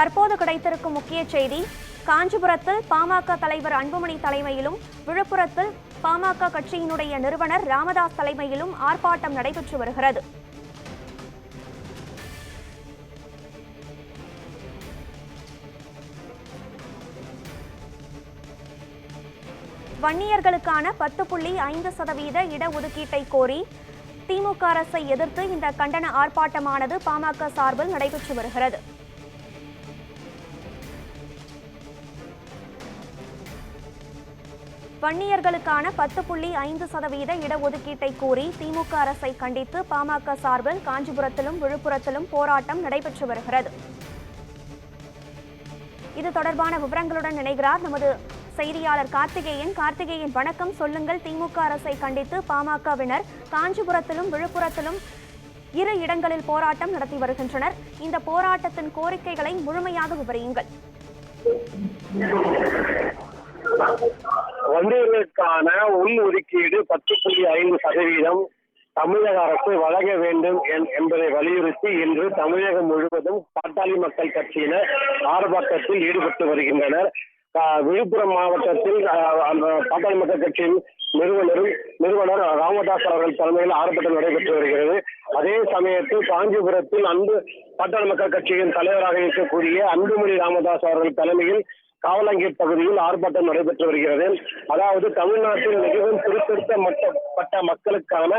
தற்போது கிடைத்திருக்கும் முக்கிய செய்தி, காஞ்சிபுரத்தில் பாமக தலைவர் அன்புமணி தலைமையிலும், விழுப்புரத்தில் பாமக கட்சியினுடைய நிறுவனர் ராமதாஸ் தலைமையிலும் ஆர்ப்பாட்டம் நடைபெற்று வருகிறது. வன்னியர்களுக்கான 10.5% இடஒதுக்கீட்டை கோரி திமுக அரசை எதிர்த்து இந்த கண்டன ஆர்ப்பாட்டமானது பாமக சார்பில் நடைபெற்று வருகிறது. வன்னியர்களுக்கான 10.5% இடஒதுக்கீட்டை கோரி திமுக அரசை கண்டித்து பாமக சார்பில் காஞ்சிபுரத்திலும் விழுப்புரத்திலும் போராட்டம் நடைபெற்று வருகிறது. இது தொடர்பான விவரங்களுடன் இணைகிறார் நமது செய்தியாளர் கார்த்திகேயன். வணக்கம், சொல்லுங்கள். திமுக அரசை கண்டித்து பாமகவினர் காஞ்சிபுரத்திலும் விழுப்புரத்திலும் 2 இடங்களில் போராட்டம் நடத்தி வருகின்றனர். இந்த போராட்டத்தின் கோரிக்கைகளை முழுமையாக விவரியுங்கள். வன்னியர்களுக்கான உள்ஒதுக்கீடு 10.5% தமிழக அரசு வழங்க வேண்டும் என்பதை வலியுறுத்தி இன்று தமிழகம் முழுவதும் பாட்டாளி மக்கள் கட்சியினர் ஆர்ப்பாட்டத்தில் ஈடுபட்டு வருகின்றனர். விழுப்புரம் மாவட்டத்தில் பாட்டாளி மக்கள் கட்சியின் நிறுவனர் ராமதாஸ் அவர்கள் தலைமையில் ஆர்ப்பாட்டம் நடைபெற்று வருகிறது. அதே சமயத்தில் காஞ்சிபுரத்தில் பாட்டாளி மக்கள் கட்சியின் தலைவராக இருக்கக்கூடிய அன்புமணி ராமதாஸ் அவர்கள் தலைமையில் காவலங்கேட் பகுதியில் ஆர்ப்பாட்டம் நடைபெற்று வருகிறது. அதாவது தமிழ்நாட்டில் மிகவும் பிற்படுத்தப்பட்ட மக்களுக்கான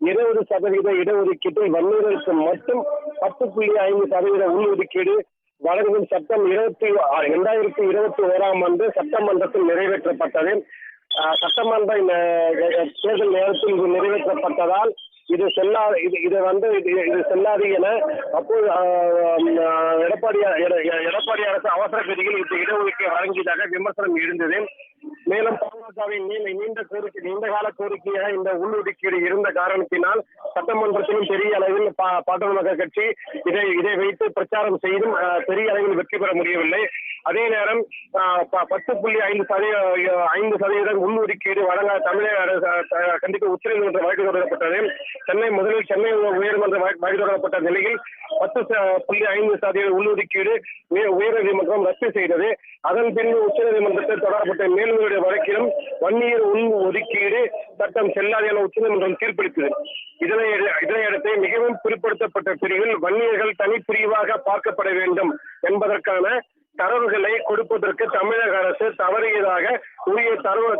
20% இடஒதுக்கீட்டில் வன்னியர்களுக்கு மட்டும் 10.5% உள்ஒதுக்கீடு வழங்கும் சட்டம் 2021ஆம் ஆண்டு சட்டமன்றத்தில் நிறைவேற்றப்பட்டது. சட்டமன்ற தேர்தல் நேரத்தில் இது நிறைவேற்றப்பட்டதால் இது செல்லாது என அப்போது எடப்பாடி அரசு அவசர கதியில் இந்த இடஒதுக்கீடு வழங்கியதாக விமர்சனம் எழுந்தது. மேலும் பாமகவின் நீண்ட கால கோரிக்கையாக இந்த உள்ஒதுக்கீடு இருந்த காரணத்தினால் சட்டமன்றத்திலும் பெரிய அளவில் பாட்டாளி மக்கள் கட்சி இதை வைத்து பிரச்சாரம் செய்தும் பெரிய அளவில் வெற்றி பெற முடியவில்லை. அதே நேரம் 10.5% உள்ஒதுக்கீடு வழங்க தமிழக அரசு கண்டித்து உச்சநீதிமன்ற வழக்கு தொடரப்பட்டது. சென்னை உயர்நீதிமன்ற வழக்கு தொடரப்பட்ட நிலையில் 10.5% உள்ஒதுக்கீடு உயர்நீதிமன்றம் ரத்து செய்தது. அதன் பின் உச்சநீதிமன்றத்தில் தொடரப்பட்ட மேல்முறையீடு வழக்கிலும் வன்னியர் உள்ஒதுக்கீடு சட்டம் செல்லாது என உச்சநீதிமன்றம் தீர்ப்பளித்தது. இதனையடுத்து மிகவும் பிற்படுத்தப்பட்ட பிரிவில் வன்னியர்கள் தனிப்பிரிவாக பார்க்கப்பட வேண்டும் என்பதற்கான தரவுகளை கொடுப்பதற்கு தமிழக அரசு தவறியதாக உரிய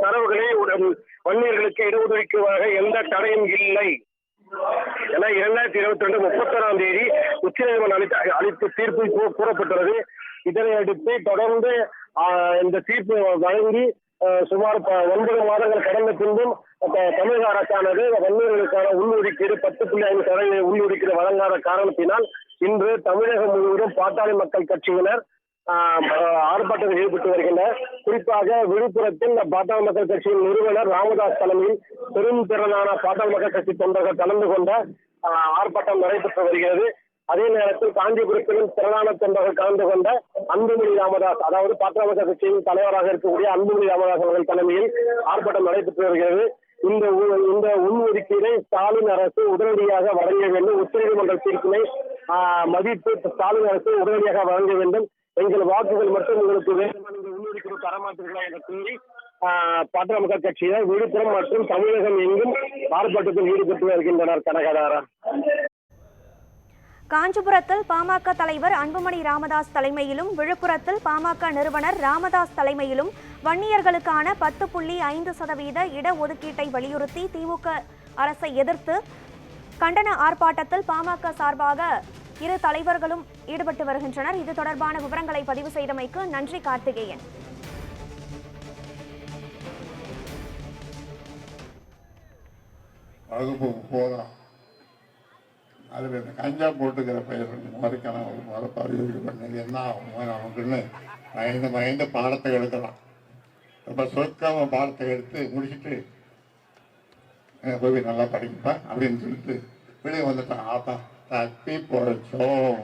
தரவுகளை வன்னியர்களுக்கு இடஒதுக்கீடாக எந்த தடையும் இல்லை என 2022 31ஆம் தேதி உச்சநீதிமன்றம் அளித்த தீர்ப்பில் கூறப்பட்டுள்ளது. இதனையடுத்து தொடர்ந்து இந்த தீர்ப்பு வழங்கி சுமார் 9 மாதங்கள் கடந்த பின்பும் தமிழக அரசானது வன்னியர்களுக்கான உள்ஒதுக்கீடு 10.5% உள்ஒதுக்கீடு வழங்காத காரணத்தினால் இன்று தமிழகம் முழுவதும் பாட்டாளி மக்கள் கட்சியினர் ஆர்ப்பாட்டத்தில் ஈடுபட்டு வருகின்றனர். குறிப்பாக விழுப்புரத்தில் பாட்டாளி மக்கள் கட்சியின் நிறுவனர் ராமதாஸ் தலைமையில் பெரும் திரளான பாட்டாளி மக்கள் கட்சி தொண்டர்கள் கலந்து கொண்ட ஆர்ப்பாட்டம் நடைபெற்று வருகிறது. அதே நேரத்தில் காஞ்சிபுரத்திலும் திரளான தொண்டர்கள் கலந்து கொண்ட அன்புமணி ராமதாஸ், அதாவது பாட்டாளி மக்கள் கட்சியின் தலைவராக இருக்கக்கூடிய அன்புமணி ராமதாஸ் அவர்கள் தலைமையில் ஆர்ப்பாட்டம் நடைபெற்று வருகிறது. இந்த உள்ஒதுக்கீடை ஸ்டாலின் அரசு உடனடியாக வழங்க வேண்டும். உச்சநீதிமன்ற தீர்ப்பினை மதித்து ஸ்டாலின் அரசு உடனடியாக வழங்க வேண்டும். எங்கள் வாக்குகள் மட்டும் உங்களுக்கு வேண்டுமான உள்ஒதுக்கீடு தரமாட்டீர்களா என்ற கூறி பாட்டாளி மக்கள் கட்சியினர் விழுப்புரம் மற்றும் தமிழகம் எங்கும் ஆர்ப்பாட்டத்தில் ஈடுபட்டு வருகின்றனர். கனகதாரா. காஞ்சிபுரத்தில் பாமக தலைவர் அன்புமணி ராமதாஸ் தலைமையிலும், விழுப்புரத்தில் பாமக நிறுவனர் ராமதாஸ் தலைமையிலும் வன்னியர்களுக்கான 10.5% இடஒதுக்கீட்டை வலியுறுத்தி திமுக அரசை எதிர்த்து கண்டன ஆர்ப்பாட்டத்தில் பாமக சார்பாக 2 தலைவர்களும் ஈடுபட்டு வருகின்றனர். இது தொடர்பான விவரங்களை பதிவு செய்தமைக்கு நன்றி கார்த்திகேயன். அதில் இந்த கஞ்சா போட்டுக்கிற பயிர் முறைக்கான ஒரு பதிவு பண்ணது என்ன ஆகும் நமக்குன்னு பயந்து பாடத்தை எடுக்கலாம். ரொம்ப சொற்காம பாடத்தை எடுத்து முடிச்சுட்டு போய் நல்லா படிப்பேன் அப்படின்னு சொல்லிட்டு வெளியே வந்துட்டான். ஆத்தா தப்பி போயிச்சோம்.